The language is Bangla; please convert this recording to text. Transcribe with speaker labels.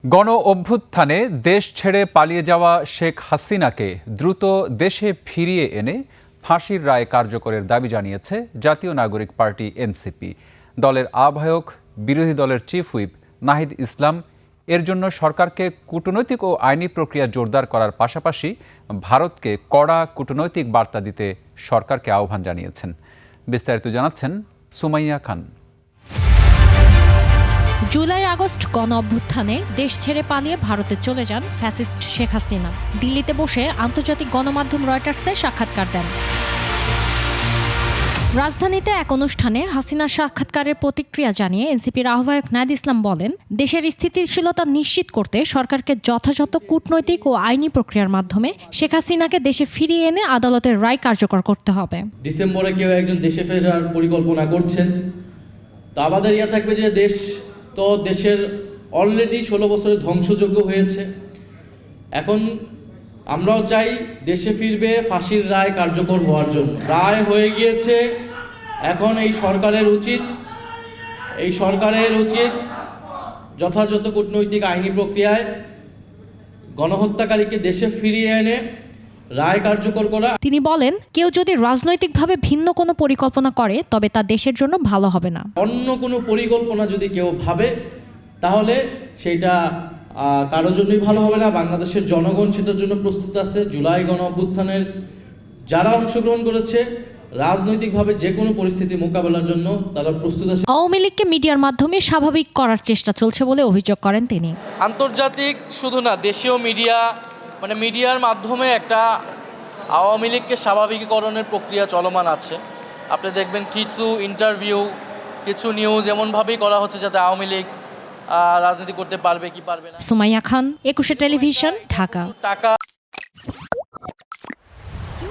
Speaker 1: গণ অভ্যুত্থানে দেশ ছেড়ে পালিয়ে যাওয়া শেখ হাসিনাকে দ্রুত দেশে ফিরিয়ে এনে ফাঁসির রায় কার্যকরের দাবি জানিয়েছে জাতীয় নাগরিক পার্টি এনসিপি। দলের আহ্বায়ক বিরোধী দলের চিফ হুইপ নাহিদ ইসলাম এর জন্য সরকারকে কূটনৈতিক ও আইনি প্রক্রিয়া জোরদার করার পাশাপাশি ভারতকে কড়া কূটনৈতিক বার্তা দিতে সরকারকে আহ্বান জানিয়েছেন। বিস্তারিত জানাচ্ছেন সুমাইয়া খান।
Speaker 2: জুলাই আগস্ট গণ অভ্যুত্থানে দেশ ছেড়ে পালিয়ে ভারতে চলে যান ফ্যাসিস্ট শেখ হাসিনা। দিল্লিতে বসে আন্তর্জাতিক গণমাধ্যম রয়টার্সে সাক্ষাৎকার দেন। রাজধানীতে এক অনুষ্ঠানে হাসিনার সাক্ষাৎকারের প্রতিক্রিয়া জানিয়ে এনসিপির আহ্বায়ক নাহিদ ইসলাম বলেন, দেশের স্থিতিশীলতা নিশ্চিত করতে সরকারকে যথাযথ কূটনৈতিক ও আইনি প্রক্রিয়ার মাধ্যমে শেখ হাসিনাকে দেশে ফিরিয়ে এনে আদালতের রায় কার্যকর করতে হবে।
Speaker 3: ডিসেম্বরে কেউ একজন দেশে ফেরার পরিকল্পনা করছেন, তো আমাদের থাকবে যে দেশের অলরেডি 16 বছরে ধ্বংসযজ্ঞ হয়েছে। এখন আমরাও চাই দেশে ফিরবে ফাঁসির রায় কার্যকর হওয়ার জন্য। রায় হয়ে গিয়েছে, এখন এই সরকারের উচিত যথাযথ কূটনৈতিক আইনি প্রক্রিয়ায় গণহত্যাকারীকে দেশে ফিরিয়ে এনে রায় কার্যকর করা।
Speaker 2: তিনি বলেন, কেউ যদি রাজনৈতিকভাবে ভিন্ন কোনো পরিকল্পনা করে তবে তা দেশের জন্য ভালো হবে না।
Speaker 3: অন্য কোনো পরিকল্পনা যদি কেউ ভাবে তাহলে সেইটা কারোর জন্যই ভালো হবে না। বাংলাদেশের জনগণ সেটার জন্য প্রস্তুত আছে। জুলাই গণ অভ্যুত্থানের যারা অংশগ্রহণ করেছে রাজনৈতিকভাবে যে কোনো পরিস্থিতি মোকাবেলার জন্য তারা প্রস্তুত আছে।
Speaker 2: আওয়ামী লীগকে মিডিয়ার মাধ্যমে স্বাভাবিক করার চেষ্টা চলছে বলে অভিযোগ করেন তিনি।
Speaker 3: আন্তর্জাতিক শুধু না, দেশীয় মিডিয়ার মাধ্যমে একটা আওয়ামী লীগকে স্বাভাবিকীকরণের প্রক্রিয়া চলমান আছে। আপনি দেখবেন কিছু ইন্টারভিউ, কিছু নিউজ এমনভাবেই করা হচ্ছে যাতে আওয়ামী লীগ রাজনীতি করতে পারবে কি পারবে না।
Speaker 2: সুমাইয়া খান, 21 টেলিভিশন, ঢাকা।